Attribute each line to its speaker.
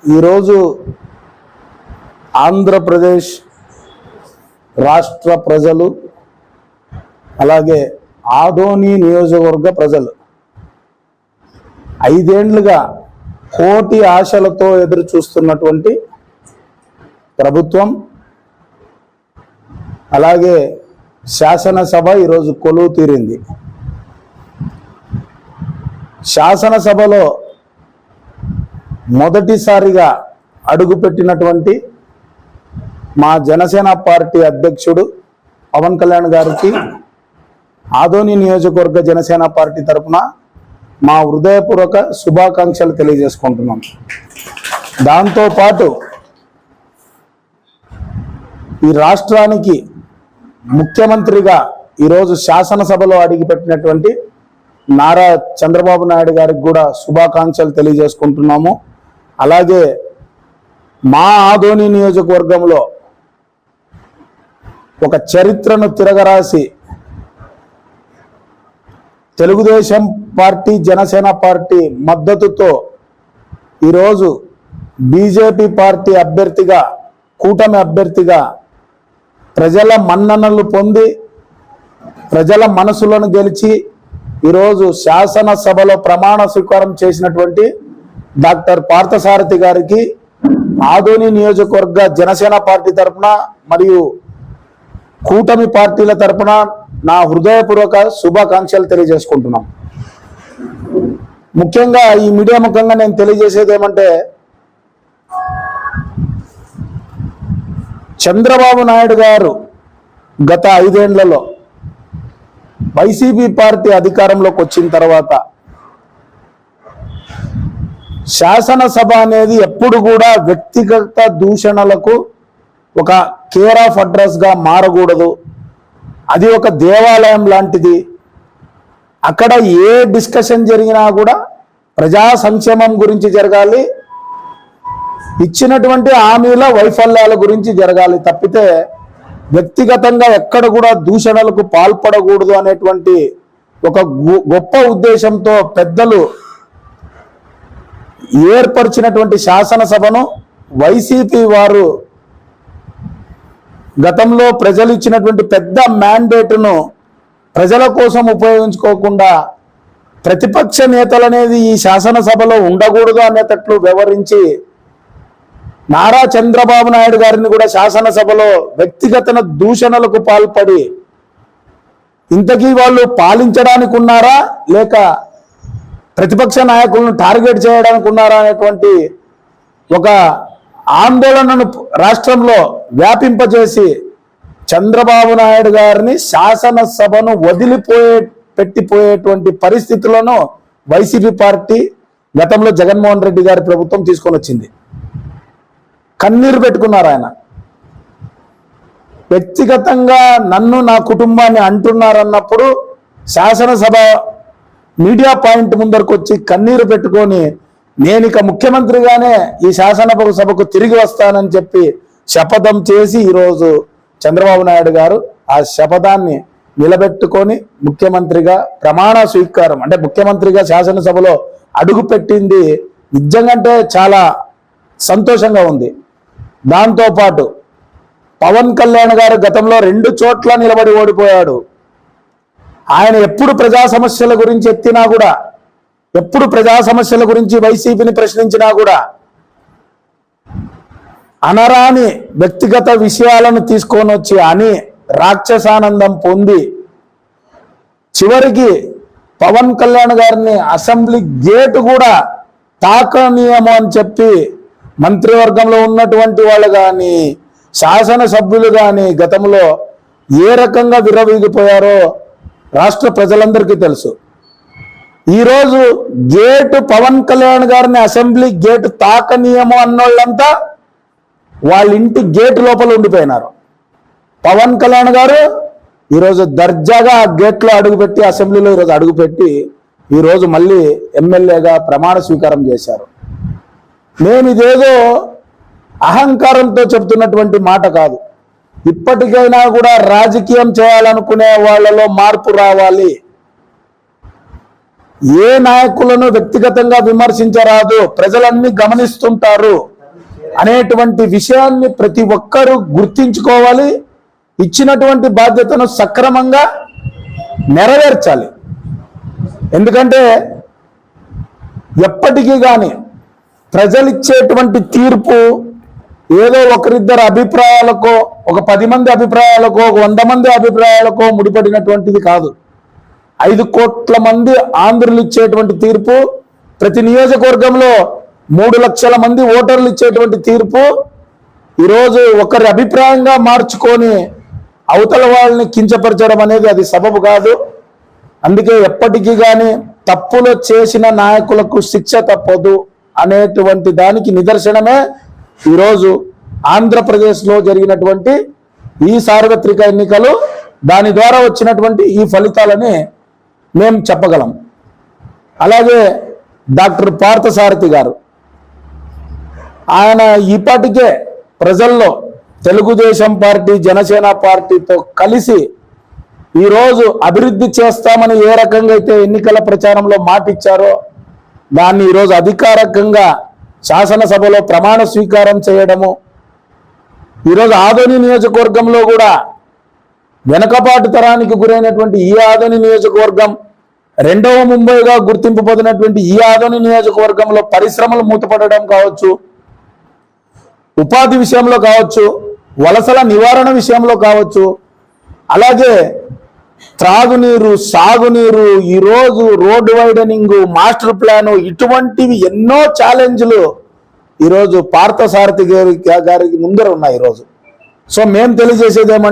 Speaker 1: ఈరోజు ఆంధ్రప్రదేశ్ రాష్ట్ర ప్రజలు అలాగే ఆదోని నియోజకవర్గ ప్రజలు 5 ఏళ్లుగా కోటి ఆశలతో ఎదురు చూస్తున్నటువంటి ప్రభుత్వం అలాగే శాసనసభ ఈరోజు కొలువు తీరింది. శాసనసభలో మొదటిసారిగా అడుగుపెట్టినటువంటి మా జనసేన పార్టీ అధ్యక్షుడు పవన్ కళ్యాణ్ గారికి ఆదోని నియోజకవర్గ జనసేన పార్టీ తరఫున మా హృదయపూర్వక శుభాకాంక్షలు తెలియజేసుకుంటున్నాం. దాంతోపాటు ఈ రాష్ట్రానికి ముఖ్యమంత్రిగా ఈరోజు శాసనసభలో అడుగుపెట్టినటువంటి నారా చంద్రబాబు నాయుడు గారికి కూడా శుభాకాంక్షలు తెలియజేసుకుంటున్నాము. అలాగే మా ఆదోని నియోజకవర్గంలో ఒక చరిత్రను తిరగరాసి తెలుగుదేశం పార్టీ జనసేన పార్టీ మద్దతుతో ఈరోజు బీజేపీ పార్టీ అభ్యర్థిగా కూటమి అభ్యర్థిగా ప్రజల మన్ననలు పొంది ప్రజల మనసులను గెలిచి ఈరోజు శాసనసభలో ప్రమాణ స్వీకారం చేసినటువంటి డాక్టర్ పార్థసారథి గారికి ఆదోని నియోజకవర్గ జనసేన పార్టీ తరఫున మరియు కూటమి పార్టీల తరఫున నా హృదయపూర్వక శుభాకాంక్షలు తెలియజేసుకుంటున్నాం. ముఖ్యంగా ఈ మీడియా ముఖంగా నేను తెలియజేసేది ఏమంటే, చంద్రబాబు నాయుడు గారు గత 5 ఏళ్లలో వైసీపీ పార్టీ అధికారంలోకి వచ్చిన తర్వాత శాసనసభ అనేది ఎప్పుడు కూడా వ్యక్తిగత దూషణలకు ఒక కేర్ ఆఫ్ అడ్రస్గా మారకూడదు. అది ఒక దేవాలయం లాంటిది. అక్కడ ఏ డిస్కషన్ జరిగినా కూడా ప్రజా సంక్షేమం గురించి జరగాలి, ఇచ్చినటువంటి హామీల వైఫల్యాల గురించి జరగాలి తప్పితే వ్యక్తిగతంగా ఎక్కడ కూడా దూషణలకు పాల్పడకూడదు అనేటువంటి ఒక గొప్ప ఉద్దేశంతో పెద్దలు ఏర్పరిచినటువంటి శాసనసభను వైసీపీ వారు గతంలో ప్రజలు ఇచ్చినటువంటి పెద్ద మ్యాండేట్ను ప్రజల కోసం ఉపయోగించుకోకుండా ప్రతిపక్ష నేతలు అనేది ఈ శాసనసభలో ఉండకూడదు అనేటట్లు వ్యవహరించి నారా చంద్రబాబు నాయుడు గారిని కూడా శాసనసభలో వ్యక్తిగత దూషణలకు పాల్పడి ఇంతకీ వాళ్ళు పాలించడానికి ఉన్నారా లేక ప్రతిపక్ష నాయకులను టార్గెట్ చేయడానికి ఉన్నారా అనేటువంటి ఒక ఆందోళనను రాష్ట్రంలో వ్యాపింపజేసి చంద్రబాబు నాయుడు గారిని శాసనసభను పెట్టిపోయేటువంటి పరిస్థితులను వైసీపీ పార్టీ గతంలో జగన్మోహన్ రెడ్డి గారి ప్రభుత్వం తీసుకొని వచ్చింది. కన్నీరు పెట్టుకున్నారు ఆయన. వ్యక్తిగతంగా నన్ను నా కుటుంబాన్ని అంటున్నారన్నప్పుడు శాసనసభ మీడియా పాయింట్ ముందరకు వచ్చి కన్నీరు పెట్టుకొని నేను ఇక ముఖ్యమంత్రిగానే ఈ శాసనసభకు తిరిగి వస్తానని చెప్పి శపథం చేసి ఈరోజు చంద్రబాబు నాయుడు గారు ఆ శపథాన్ని నిలబెట్టుకొని ముఖ్యమంత్రిగా ప్రమాణ స్వీకారం అంటే ముఖ్యమంత్రిగా శాసనసభలో అడుగుపెట్టింది నిజంగా చాలా సంతోషంగా ఉంది. దాంతోపాటు పవన్ కళ్యాణ్ గారు గతంలో 2 చోట్ల నిలబడి ఓడిపోయాడు. ఆయన ఎప్పుడు ప్రజా సమస్యల గురించి ఎత్తినా కూడా ఎప్పుడు ప్రజా సమస్యల గురించి వైసీపీని ప్రశ్నించినా కూడా అనరాని వ్యక్తిగత విషయాలను తీసుకొని వచ్చి అని రాక్షసానందం పొంది చివరికి పవన్ కళ్యాణ్ గారిని అసెంబ్లీ గేటు కూడా తాకనీయము అని చెప్పి మంత్రివర్గంలో ఉన్నటువంటి వాళ్ళు కానీ శాసనసభ్యులు కానీ గతంలో ఏ రకంగా విర్రవీగిపోయారో రాష్ట్ర ప్రజలందరికీ తెలుసు. ఈరోజు గేటు పవన్ కళ్యాణ్ గారిని అసెంబ్లీ గేటు తాకనీయము అన్నోళ్ళంతా వాళ్ళ ఇంటి గేటు లోపల ఉండిపోయినారు. పవన్ కళ్యాణ్ గారు ఈరోజు దర్జాగా ఆ గేట్లో అడుగుపెట్టి అసెంబ్లీలో ఈరోజు అడుగుపెట్టి ఈరోజు మళ్ళీ ఎమ్మెల్యేగా ప్రమాణ స్వీకారం చేశారు. నేను ఇదేదో అహంకారంతో చెప్తున్నటువంటి మాట కాదు. ఇప్పటికైనా కూడా రాజకీయం చేయాలనుకునే వాళ్ళలో మార్పు రావాలి. ఏ నాయకులను వ్యక్తిగతంగా విమర్శించరాదు, ప్రజలన్నీ గమనిస్తుంటారు అనేటువంటి విషయాన్ని ప్రతి ఒక్కరూ గుర్తించుకోవాలి. ఇచ్చినటువంటి బాధ్యతను సక్రమంగా నెరవేర్చాలి. ఎందుకంటే ఎప్పటికీ కానీ ప్రజలు ఇచ్చేటువంటి తీర్పు ఏదో ఒకరిద్దరు అభిప్రాయాలకో, ఒక 10 మంది అభిప్రాయాలకో, 100 మంది అభిప్రాయాలకో ముడిపడినటువంటిది కాదు. 5 కోట్ల మంది ఆంధ్రులు ఇచ్చేటువంటి తీర్పు, ప్రతి నియోజకవర్గంలో 3 లక్షల మంది ఓటర్లు ఇచ్చేటువంటి తీర్పు ఈరోజు ఒకరి అభిప్రాయంగా మార్చుకొని అవతల వాళ్ళని కించపరచడం అనేది అది సబబు కాదు. అందుకే ఎప్పటికీ కానీ తప్పులు చేసిన నాయకులకు శిక్ష తప్పదు అనేటువంటి దానికి నిదర్శనమే ఈరోజు ఆంధ్రప్రదేశ్లో జరిగినటువంటి ఈ సార్వత్రిక ఎన్నికలు. దాని ద్వారా వచ్చినటువంటి ఈ ఫలితాలని మేము చెప్పగలం. అలాగే డాక్టర్ పార్థసారథి గారు, ఆయన ఇప్పటికే ప్రజల్లో తెలుగుదేశం పార్టీ, జనసేన పార్టీతో కలిసి ఈరోజు అభివృద్ధి చేస్తామని ఏ రకంగా అయితే ఎన్నికల ప్రచారంలో మాట ఇచ్చారో దాన్ని ఈరోజు అధికారికంగా శాసనసభలో ప్రమాణ స్వీకారం చేయడము, ఈరోజు ఆదోని నియోజకవర్గంలో కూడా వెనకపాటు తరానికి గురైనటువంటి ఈ ఆదోని నియోజకవర్గం, 2వ ముంబైగా గుర్తింపు పొందినటువంటి ఈ ఆదోని నియోజకవర్గంలో పరిశ్రమలు మూతపడడం కావచ్చు, ఉపాధి విషయంలో కావచ్చు, వలసల నివారణ విషయంలో కావచ్చు, అలాగే త్రాగునీరు, సాగునీరు, ఈరోజు రోడ్డు వైడనింగ్, మాస్టర్ ప్లాను, ఇటువంటివి ఎన్నో ఛాలెంజ్లు ఈరోజు పార్థసారథి గారికి ముందర ఉన్నాయి ఈరోజు. సో మేము తెలియజేసేది ఏమంటే